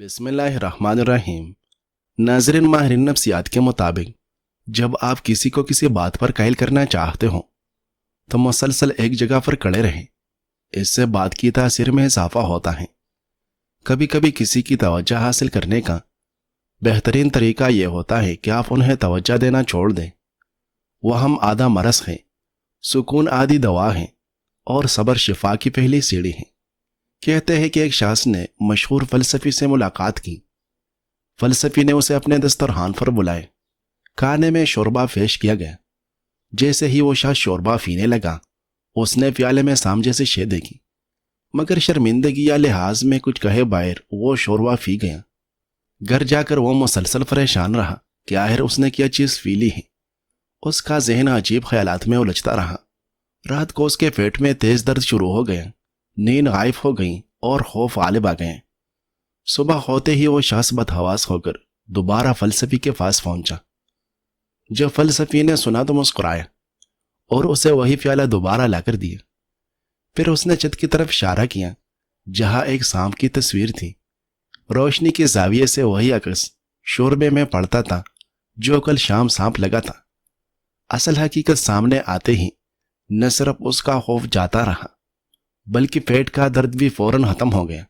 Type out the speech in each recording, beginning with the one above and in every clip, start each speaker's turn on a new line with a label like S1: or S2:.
S1: बिस्मिल्लाहिर्रहमानिर्रहीम। नाज़रीन, माहिरीन नफ्सियात के मुताबिक जब आप किसी को किसी बात पर कायल करना चाहते हो तो मुसलसल एक जगह पर खड़े रहें। इससे बात की तासीर में इजाफा होता है। कभी कभी किसी की तवज्जो हासिल करने का बेहतरीन तरीका यह होता है कि आप उन्हें तवज्जो देना छोड़ दें। वह हम आधा मरस है, सुकून आदि दवा है और सब्र शिफा की पहली सीढ़ी है। कहते हैं कि एक शख्स ने मशहूर फलसफी से मुलाकात की। फलसफी ने उसे अपने दस्तरखान पर बुलाए। खाने में शोरबा पेश किया गया। जैसे ही वो शख्स शोरबा पीने लगा, उसने प्याले में सामने से शे देखी, मगर शर्मिंदगी या लिहाज में कुछ कहे बगैर वो शोरबा पी गया। घर जाकर वो मुसलसल परेशान रहा कि आखिर उसने क्या चीज़ पी ली है। उसका जहन अजीब ख्यालात में उलझता रहा। रात को उसके पेट में तेज दर्द शुरू हो गया, नींद गायब हो गई और खौफ गालिब आ गए। सुबह होते ही वो शख्स बदहवास होकर दोबारा फलसफी के पास पहुंचा। जब फलसफी ने सुना तो मुस्कुराया और उसे वही प्याला दोबारा लाकर दिया। फिर उसने छत की तरफ इशारा किया जहां एक सांप की तस्वीर थी। रोशनी के जाविये से वही अक्स शोरबे में पड़ता था जो कल शाम सांप लगा था। असल हकीकत सामने आते ही न सिर्फ उसका खौफ जाता रहा बल्कि पेट का दर्द भी फौरन खत्म हो गया।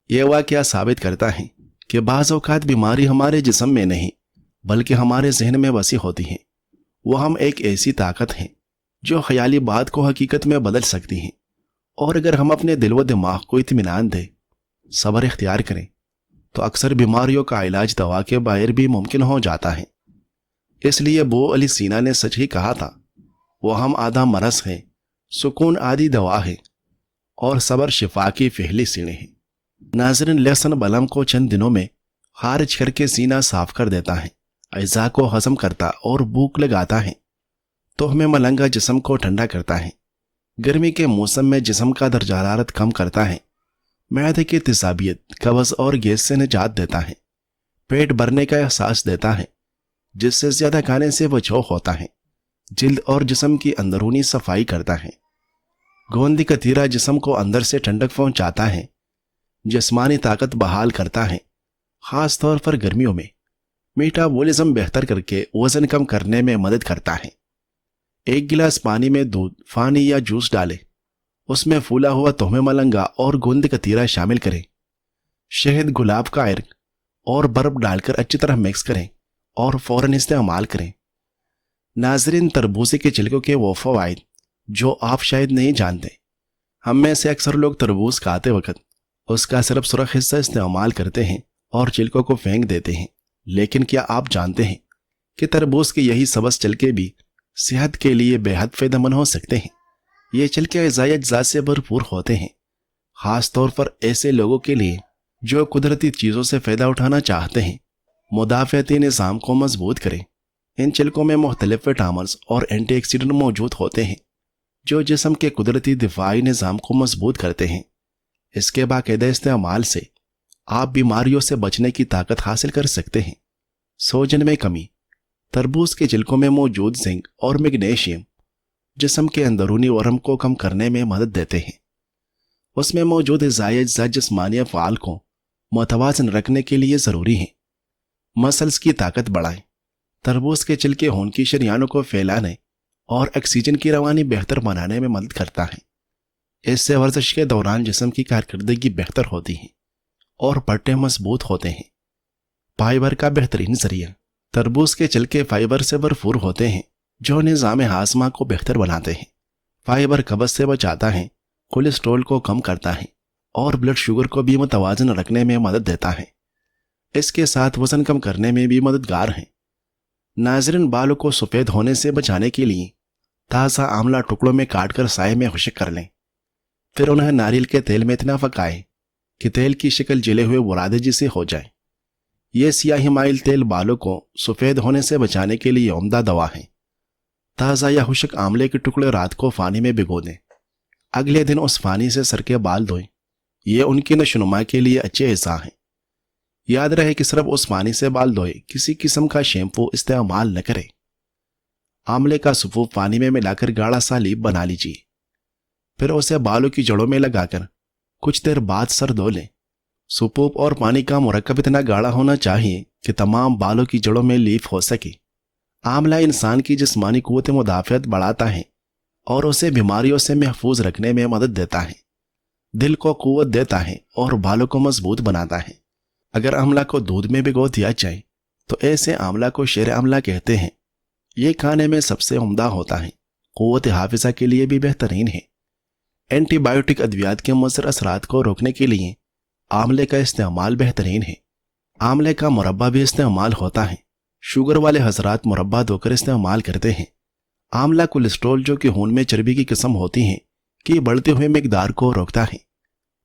S1: यह वाकया साबित करता है कि बाज़ औक़ात बीमारी हमारे जिस्म में नहीं बल्कि हमारे जहन में बसी होती है। वह हम एक ऐसी ताकत है जो ख्याली बात को हकीकत में बदल सकती है। और अगर हम अपने दिल व दिमाग को इत्मीनान दें, सब्र इख्तियार करें, तो अक्सर बीमारियों का इलाज दवा के बगैर भी मुमकिन हो जाता है। इसलिए अबू अली सीना ने सच ही कहा था, वह हम आधा मरस है, सुकून आदि दवा है और सब्र शिफा की पहली सीढ़ी है। नाज़रीन, लहसुन बलम को चंद दिनों में खारिज करके सीना साफ कर देता है, अज़ा को हजम करता और भूख लगाता है। तो हमें मलंगा जिस्म को ठंडा करता है। गर्मी के मौसम में जिस्म का दर्जा हरारत कम करता है। मैदे की तेज़ाबियत, कब्ज़ और गैस से निजात देता है। पेट भरने का एहसास देता है जिससे ज्यादा खाने से बचाव होता है। जिल्द और जिस्म की अंदरूनी सफाई करता है। गोंदी कतीरा जिस्म को अंदर से ठंडक पहुंचाता है, जिस्मानी ताकत बहाल करता है। खास तौर पर गर्मियों में मेटाबॉलिज्म बेहतर करके वजन कम करने में मदद करता है। एक गिलास पानी में दूध, पानी या जूस डालें, उसमें फूला हुआ तोहमे मलंगा और गोंद कतीरा शामिल करें। शहद, गुलाब का अर्क और बर्फ डालकर अच्छी तरह मिक्स करें और फौरन इस्तेमाल करें। नाजरीन, तरबूजे के छिलकों के वो फवाइद जो आप शायद नहीं जानते। हम में से अक्सर लोग तरबूज खाते वक्त उसका सिर्फ सुरख हिस्सा इस्तेमाल करते हैं और छिलकों को फेंक देते हैं। लेकिन क्या आप जानते हैं कि तरबूज के यही सबस छिलके भी सेहत के लिए बेहद फायदेमंद हो सकते हैं। ये छिलके ग़िज़ाई अज्जा से भरपूर होते हैं, खास तौर पर ऐसे लोगों के लिए जो कुदरती चीज़ों से फ़ायदा उठाना चाहते हैं। मुदाफ़ाती निज़ाम को मजबूत करें। इन छिलकों में मुख्तलिफ विटामिन्स और एंटीऑक्सीडेंट मौजूद होते हैं जो जिस्म के कुदरती दिफाई निज़ाम को मजबूत करते हैं। इसके बाकायदा इस्तेमाल से आप बीमारियों से बचने की ताकत हासिल कर सकते हैं। सोजन में कमी। तरबूज के छिलकों में मौजूद जिंक और मैग्नीशियम जिस्म के अंदरूनी वरम को कम करने में मदद देते हैं। उसमें मौजूद ग़िज़ाई अज्जा जिस्मानी अफ़आल को मुतवाज़न रखने के लिए ज़रूरी है। मसल्स की ताकत बढ़ाएं। तरबूज के छिलके खून की शरियानों को फैलाने और ऑक्सीजन की रवानी बेहतर बनाने में मदद करता है। इससे वर्जिश के दौरान जिस्म की कारकर्दगी बेहतर होती है और पट्टे मजबूत होते हैं। फाइबर का बेहतरीन जरिया। तरबूज के छिलके फाइबर से भरपूर होते हैं जो निज़ाम हाज़मा को बेहतर बनाते हैं। फाइबर कब्ज़ से बचाता है, कोलेस्ट्रॉल को कम करता है और ब्लड शुगर को भी मुतवाज़न रखने में मदद देता है। इसके साथ वजन कम करने में भी मददगार है। नाज़रीन, बालों को सफ़ेद होने से बचाने के लिए ताज़ा आंवला टुकड़ों में काटकर साए में खुश्क कर लें। फिर उन्हें नारियल के तेल में इतना पकाएं कि तेल की शक्ल जले हुए बुरादे जैसे हो जाए। यह सियाही माइल तेल बालों को सफ़ेद होने से बचाने के लिए उम्दा दवा है। ताज़ा या खुश्क आंवले के टुकड़े रात को पानी में भिगो दें। अगले दिन उस पानी से सर के बाल धोएं। ये उनकी नशोनुमा के लिए अच्छे हिस्सा हैं। याद रहे कि सिर्फ उस पानी से बाल धोए, किसी किस्म का शैम्पू इस्तेमाल न करें। आंवले का सफूफ पानी में मिलाकर गाढ़ा सा लीप बना लीजिए। फिर उसे बालों की जड़ों में लगाकर कुछ देर बाद सर धो लें सुपूप और पानी का मुरक्कब इतना गाढ़ा होना चाहिए कि तमाम बालों की जड़ों में लीफ हो सके। आंवला इंसान की जिस्मानी कुव्वत मुदाफ़ियत बढ़ाता है और उसे बीमारियों से महफूज रखने में मदद देता है, दिल को कुव्वत देता है और बालों को मजबूत बनाता है। अगर आंवला को दूध में भिगो दिया जाए तो ऐसे आंवला को शेर आंवला कहते हैं। ये खाने में सबसे उम्दा होता है, कुव्वत हाफिजा के लिए भी बेहतरीन है। एंटीबायोटिक अद्वियात के मुज़र असरात को रोकने के लिए आंवले का इस्तेमाल बेहतरीन है। आंवले का मुरब्बा भी इस्तेमाल होता है। शुगर वाले हजरात मुरब्बा धोकर इस्तेमाल करते हैं। आंवला कोलेस्ट्रॉल, जो कि खून में चर्बी की किस्म होती है, की बढ़ते हुए मिकदार को रोकता है।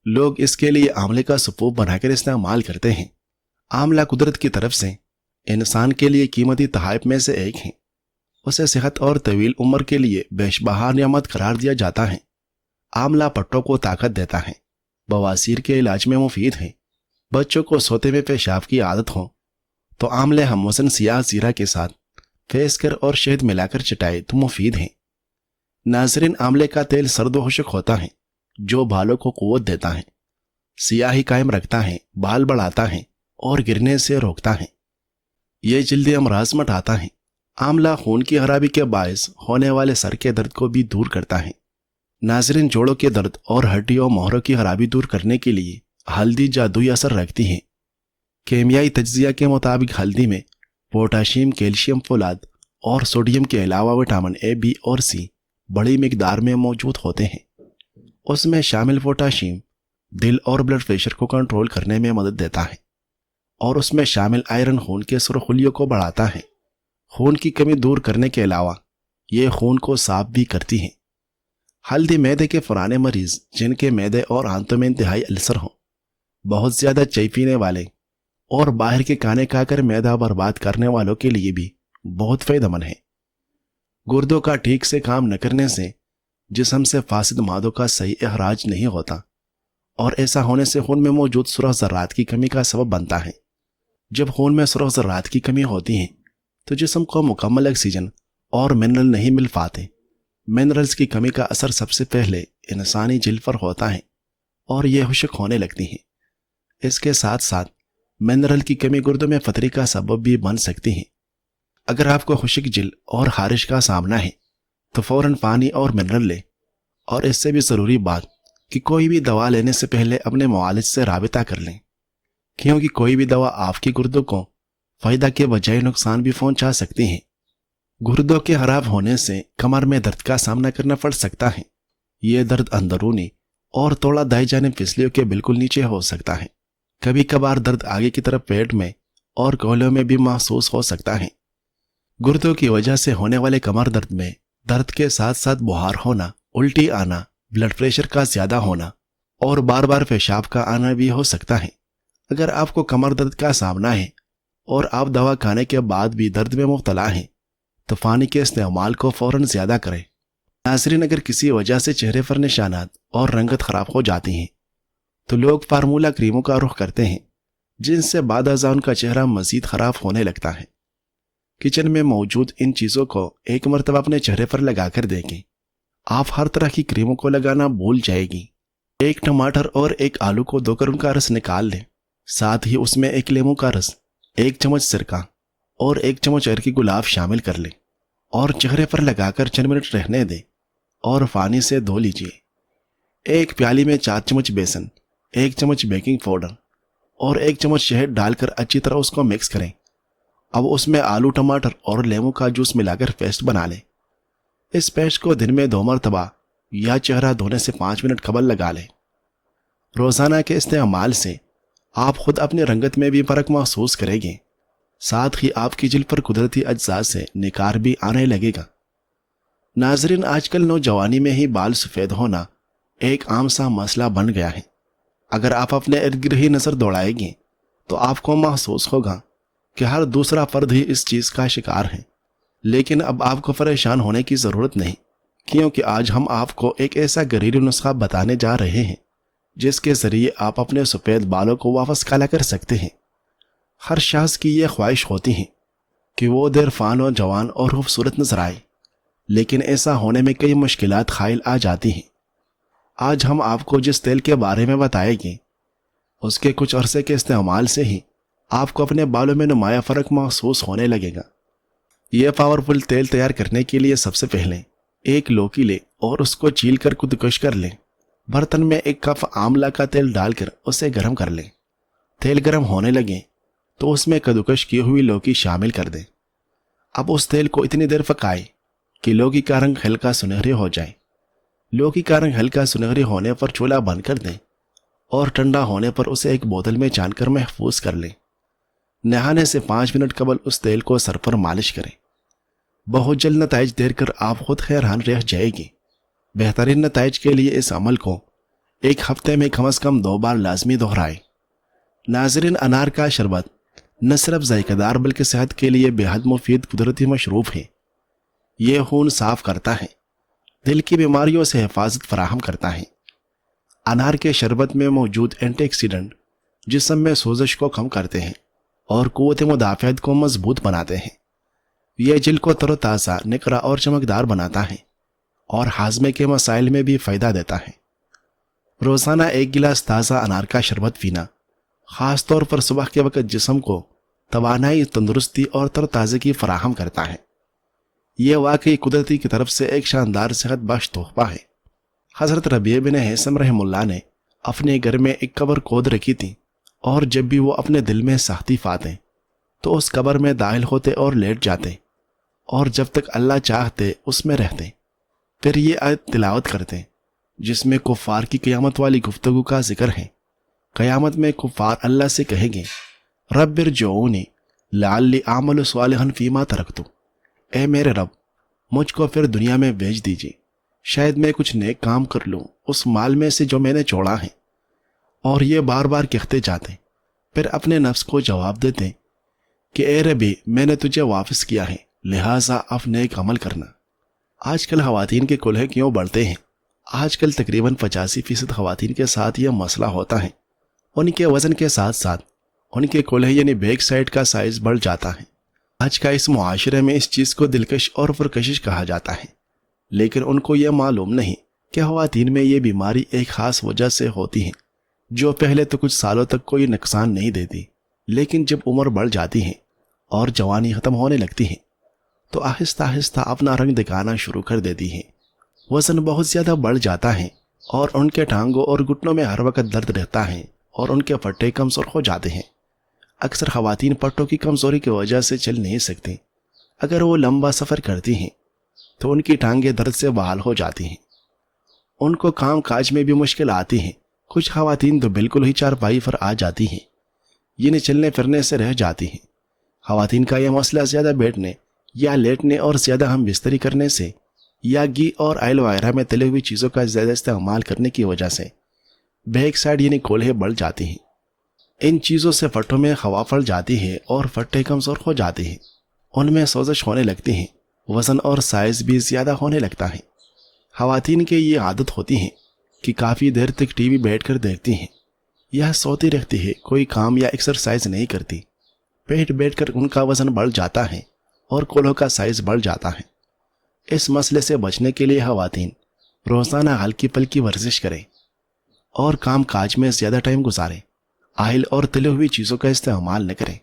S1: लोग इसके लिए आंवले का सुपूप बनाकर इस्तेमाल करते हैं। आंवला कुदरत की तरफ से इंसान के लिए कीमती तोहफे में से एक है। उसे सेहत और तवील उम्र के लिए बेशबहा नियामत करार दिया जाता है। आंवला पट्टों को ताकत देता है, बवासीर के इलाज में मुफीद है। बच्चों को सोते में पेशाब की आदत हो तो आंवले हम वज़न सियाह जीरा के साथ फेसकर और शहद मिलाकर चटाए तो मुफीद है। नाज़रीन, आंवले का तेल सर्द व खुश्क होता है जो बालों को कुव्वत देता है, सियाही कायम रखता है, बाल बढ़ाता है और गिरने से रोकता है। ये जल्दी अमराज मटाता है। आंवला खून की खराबी के बायस होने वाले सर के दर्द को भी दूर करता है। नाज़रीन, जोड़ों के दर्द और हड्डियों मोहरों की खराबी दूर करने के लिए हल्दी जादुई असर रखती है। केमियाई तज्जिया के मुताबिक हल्दी में पोटाशियम, कैल्शियम, फौलाद और सोडियम के अलावा विटामिन ए, बी और सी बड़ी मिकदार में मौजूद होते हैं। उसमें शामिल पोटाशियम दिल और ब्लड प्रेशर को कंट्रोल करने में मदद देता है और उसमें शामिल आयरन खून के सुरखुलियों को बढ़ाता है। खून की कमी दूर करने के अलावा ये खून को साफ भी करती है। हल्दी मैदे के पुराने मरीज जिनके मैदे और आंतों में इंतहाई अल्सर हो, बहुत ज्यादा चाय पीने वाले और बाहर के खाने खाकर मैदा बर्बाद करने वालों के लिए भी बहुत फायदेमंद है। गुर्दों का ठीक से काम न करने से जिस्म से फासिद मादों का सही इखराज नहीं होता और ऐसा होने से खून में मौजूद सुरख ज़र्रात की कमी का सबब बनता है। जब खून में सुरख ज़र्रात की कमी होती है तो जिस्म को मुकम्मल ऑक्सीजन और मिनरल नहीं मिल पाते। मिनरल्स की कमी का असर सबसे पहले इंसानी जिल्द पर होता है और ये खुश्क होने लगती है। इसके साथ साथ मिनरल की कमी गुर्दों में फतरी का सबब भी बन सकती है। अगर आपको खुश्क जिल्द और खारिश का सामना है तो फौरन पानी और मिनरल ले। और इससे भी ज़रूरी बात कि कोई भी दवा लेने से पहले अपने मुआलिज से राबिता कर लें, क्योंकि कोई भी दवा आपकी गुर्दों को फ़ायदा के बजाय नुकसान भी पहुंचा सकती है। गुर्दों के खराब होने से कमर में दर्द का सामना करना पड़ सकता है। ये दर्द अंदरूनी और थोड़ा दाएं जानिब फिसलियों के बिल्कुल नीचे हो सकता है। कभी कभार दर्द आगे की तरफ पेट में और कॉलों में भी महसूस हो सकता है। गुर्दों की वजह से होने वाले कमर दर्द में दर्द के साथ साथ बुखार होना, उल्टी आना, ब्लड प्रेशर का ज्यादा होना और बार बार पेशाब का आना भी हो सकता है। अगर आपको कमर दर्द का सामना है और आप दवा खाने के बाद भी दर्द में मुब्तला हैं तो पानी के इस्तेमाल को फौरन ज्यादा करें। नाज़रीन, अगर किसी वजह से चेहरे पर निशानात और रंगत खराब हो जाती हैं तो लोग फार्मूला क्रीमों का रुख करते हैं, जिनसे बाद अज़ा उनका चेहरा मजीद खराब होने लगता है। किचन में मौजूद इन चीज़ों को एक मरतबा अपने चेहरे पर लगाकर देखें, आप हर तरह की क्रीमों को लगाना भूल जाएगी। एक टमाटर और एक आलू को धोकर उनका रस निकाल लें, साथ ही उसमें एक नींबू का रस, 1 चम्मच सिरका और 1 चम्मच अरकी गुलाब शामिल कर लें और चेहरे पर लगाकर 4 मिनट रहने दें और पानी से धो लीजिए। एक प्याली में 4 चम्मच बेसन, 1 चम्मच बेकिंग पाउडर और 1 चम्मच शहद डालकर अच्छी तरह उसको मिक्स करें। अब उसमें आलू, टमाटर और लेमू का जूस मिलाकर पेस्ट बना लें। इस पेस्ट को दिन में 2 मरतबा या चेहरा धोने से 5 मिनट कबल लगा लें। रोज़ाना के इस्तेमाल से आप खुद अपनी रंगत में भी फर्क महसूस करेंगे, साथ ही आपकी जिल्द पर कुदरती अज्जा से निखार भी आने लगेगा। नाज़रीन, आजकल नौजवानी में ही बाल सफ़ेद होना एक आम सा मसला बन गया है। अगर आप अपने इर्द गिर्द ही नज़र दौड़ाएंगे तो आपको महसूस होगा कि हर दूसरा फर्द ही इस चीज़ का शिकार है। लेकिन अब आपको परेशान होने की ज़रूरत नहीं, क्योंकि आज हम आपको एक ऐसा घरेलू नुस्खा बताने जा रहे हैं जिसके ज़रिए आप अपने सफ़ेद बालों को वापस काला कर सकते हैं। हर शख्स की ये ख्वाहिश होती है कि वो देर फान और जवान और खूबसूरत नजर आए, लेकिन ऐसा होने में कई मुश्किलात खाइल आ जाती हैं। आज हम आपको जिस तेल के बारे में बताएंगे اس کے کچھ عرصے کے استعمال سے ہی آپ کو اپنے بالوں میں نمایاں فرق محسوس ہونے لگے گا۔ یہ پاورفل تیل تیار کرنے کے لیے سب سے پہلے ایک لوکی لیں اور اس کو چیل کر خودکش کر لیں۔ برتن میں 1 کپ آملہ کا تیل ڈال کر اسے گرم کر لیں۔ تیل گرم ہونے لگے تو اس میں کدوکش کی ہوئی لوکی شامل کر دیں۔ اب اس تیل کو اتنی دیر پکائیں کہ لوکی کا رنگ ہلکا سنہری ہو جائے۔ لوکی کا رنگ ہلکا سنہری ہونے پر چولہا بند کر دیں اور ٹھنڈا ہونے پر اسے ایک بوتل میں چھان کر محفوظ کر لیں۔ نہانے سے 5 منٹ قبل اس تیل کو سر پر مالش کریں۔ بہت جلد نتائج دیکھ کر آپ خود حیران رہ جائے گی۔ بہترین نتائج کے لیے اس عمل کو 1 ہفتے میں کم از کم 2 بار لازمی دہرائیں۔ ناظرین، انار کا شربت نہ صرف ذائقہ دار بلکہ صحت کے لیے بے حد مفید قدرتی مشروب ہے۔ یہ خون صاف کرتا ہے، دل کی بیماریوں سے حفاظت فراہم کرتا ہے۔ انار کے شربت میں موجود اینٹی آکسیڈنٹ جسم میں سوزش کو کم کرتے ہیں اور قوت مدافعت کو مضبوط بناتے ہیں۔ یہ جلد کو تر و تازہ، نقرہ اور چمکدار بناتا ہے اور ہاضمے کے مسائل میں بھی فائدہ دیتا ہے۔ روزانہ 1 گلاس تازہ انار کا شربت پینا خاص طور پر صبح کے وقت جسم کو توانائی، تندرستی اور تر و تازگی فراہم کرتا ہے۔ یہ واقعی قدرتی کی طرف سے ایک شاندار صحت بخش تحفہ ہے۔ حضرت ربیع بن حیثم رحم اللہ نے اپنے گھر میں ایک قبر کھود رکھی تھی، اور جب بھی وہ اپنے دل میں سختی پاتے تو اس قبر میں داخل ہوتے اور لیٹ جاتے، اور جب تک اللہ چاہتے اس میں رہتے۔ پھر یہ آیت تلاوت کرتے جس میں کفار کی قیامت والی گفتگو کا ذکر ہے۔ قیامت میں کفار اللہ سے کہیں گے، رب ارجعونی لعلی اعمل صالحا فیما ترکت، اے میرے رب مجھ کو پھر دنیا میں بھیج دیجیے، شاید میں کچھ نیک کام کر لوں اس مال میں سے جو میں نے چھوڑا ہے۔ اور یہ بار بار کہتے جاتے، پھر اپنے نفس کو جواب دیتے کہ اے ربی، میں نے تجھے واپس کیا ہے، لہٰذا اب نیک عمل کرنا۔ آج کل خواتین کے کلہے کیوں بڑھتے ہیں؟ آج کل تقریباً 85% خواتین کے ساتھ یہ مسئلہ ہوتا ہے۔ ان کے وزن کے ساتھ ساتھ ان کے کلہے یعنی بیک سائڈ کا سائز بڑھ جاتا ہے۔ آج کا اس معاشرے میں اس چیز کو دلکش اور پرکشش کہا جاتا ہے، لیکن ان کو یہ معلوم نہیں کہ خواتین میں یہ بیماری ایک خاص وجہ سے ہوتی ہے جو پہلے تو کچھ سالوں تک کوئی نقصان نہیں دیتی، لیکن جب عمر بڑھ جاتی ہے اور جوانی ختم ہونے لگتی ہے تو آہستہ آہستہ اپنا رنگ دکھانا شروع کر دیتی ہے۔ وزن بہت زیادہ بڑھ جاتا ہے اور ان کے ٹانگوں اور گھٹنوں میں ہر وقت درد رہتا ہے اور ان کے پٹے کمزور ہو جاتے ہیں۔ اکثر خواتین پٹوں کی کمزوری کی وجہ سے چل نہیں سکتی۔ اگر وہ لمبا سفر کرتی ہیں تو ان کی ٹانگیں درد سے بحال ہو جاتی ہیں۔ ان کو کام کاج میں بھی مشکل آتی ہیں۔ کچھ خواتین تو بالکل ہی چارپائی پر آ جاتی ہیں، یعنی چلنے پھرنے سے رہ جاتی ہیں۔ خواتین کا یہ مسئلہ زیادہ بیٹھنے یا لیٹنے اور زیادہ ہم بستری کرنے سے یا گھی اور آئل وغیرہ میں تلی ہوئی چیزوں کا زیادہ استعمال کرنے کی وجہ سے بیک سائڈ یعنی کولہے بڑھ جاتی ہیں۔ ان چیزوں سے پٹھوں میں ہوا پھل جاتی ہے اور پٹھے کمزور ہو جاتے ہیں، ان میں سوزش ہونے لگتی ہیں، وزن اور سائز بھی زیادہ ہونے لگتا ہے۔ خواتین کی یہ عادت ہوتی ہے کہ کافی دیر تک ٹی وی بیٹھ کر دیکھتی ہیں یا سوتی رہتی ہے، کوئی کام یا ایکسرسائز نہیں کرتی۔ بیٹھ کر ان کا وزن بڑھ جاتا ہے اور کولہوں کا سائز بڑھ جاتا ہے۔ اس مسئلے سے بچنے کے لیے خواتین روزانہ ہلکی پھلکی ورزش کریں اور کام کاج میں زیادہ ٹائم گزاریں۔ آئل اور تلی ہوئی چیزوں کا استعمال نہ کریں۔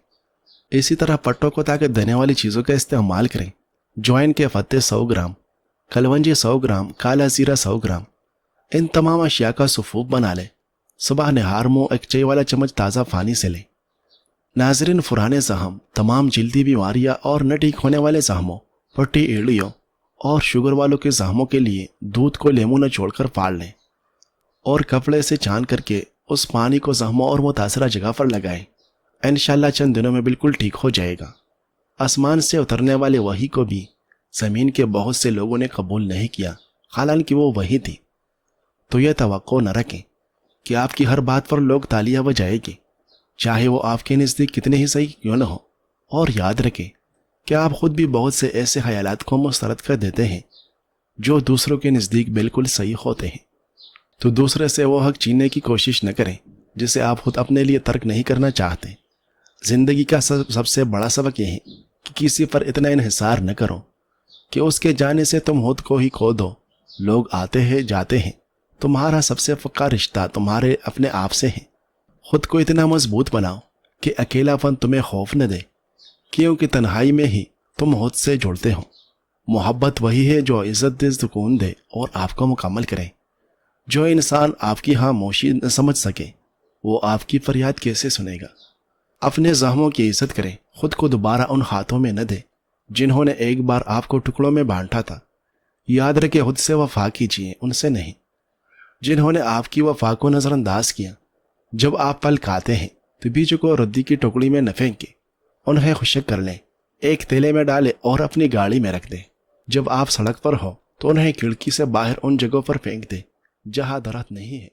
S1: اسی طرح پٹوں کو طاقت دینے والی چیزوں کا استعمال کریں۔ جوائن کے پتے 100 گرام، کلونجی 100 گرام، کالا زیرہ 100 گرام، ان تمام اشیاء کا سفوف بنا لیں۔ صبح نہار منہ 1 چائے والا چمچ تازہ پانی سے لیں۔ ناظرین، پرانے زخم، تمام جلدی بیماریاں اور نہ ٹھیک ہونے والے زخموں، پٹی ایڑیوں اور شوگر والوں کے زخموں کے لیے دودھ کو لیموں نہ چھوڑ کر پھاڑ لیں اور کپڑے سے چھان کر کے اس پانی کو زخموں اور متاثرہ جگہ پر لگائیں۔ انشاءاللہ چند دنوں میں بالکل ٹھیک ہو جائے گا۔ آسمان سے اترنے والے وحی کو بھی زمین کے بہت سے لوگوں نے قبول نہیں کیا، حالانکہ وہ وحی تھی۔ تو یہ توقع نہ رکھیں کہ آپ کی ہر بات پر لوگ تالیاں بجائیں گے، چاہے وہ آپ کے نزدیک کتنے ہی صحیح کیوں نہ ہو۔ اور یاد رکھیں کہ آپ خود بھی بہت سے ایسے خیالات کو مسترد کر دیتے ہیں جو دوسروں کے نزدیک بالکل صحیح ہوتے ہیں۔ تو دوسرے سے وہ حق چھیننے کی کوشش نہ کریں جسے آپ خود اپنے لیے ترک نہیں کرنا چاہتے۔ زندگی کا سب سے بڑا سبق یہ ہے کہ کسی پر اتنا انحصار نہ کرو کہ اس کے جانے سے تم خود کو ہی کھو دو۔ لوگ آتے ہیں جاتے ہیں، تمہارا سب سے پکا رشتہ تمہارے اپنے آپ سے ہے۔ خود کو اتنا مضبوط بناؤ کہ اکیلا پن تمہیں خوف نہ دے، کیونکہ تنہائی میں ہی تم خود سے جڑتے ہو۔ محبت وہی ہے جو عزت دے، سکون دے اور آپ کو مکمل کرے۔ جو انسان آپ کی خاموشی نہ سمجھ سکے وہ آپ کی فریاد کیسے سنے گا؟ اپنے زخموں کی عزت کریں، خود کو دوبارہ ان ہاتھوں میں نہ دے جنہوں نے ایک بار آپ کو ٹکڑوں میں بانٹا تھا۔ یاد رکھے، خود سے وفا کیجیے، ان سے نہیں جنہوں نے آپ کی وفا کو نظر انداز کیا۔ جب آپ پل کھاتے ہیں تو بیج کو ردی کی ٹکڑی میں نہ پھینکے، انہیں خشک کر لیں، ایک تھیلے میں ڈالے اور اپنی گاڑی میں رکھ دیں۔ جب آپ سڑک پر ہو تو انہیں کھڑکی سے باہر ان جگہوں پر پھینک دیں جہاں درخت نہیں ہے۔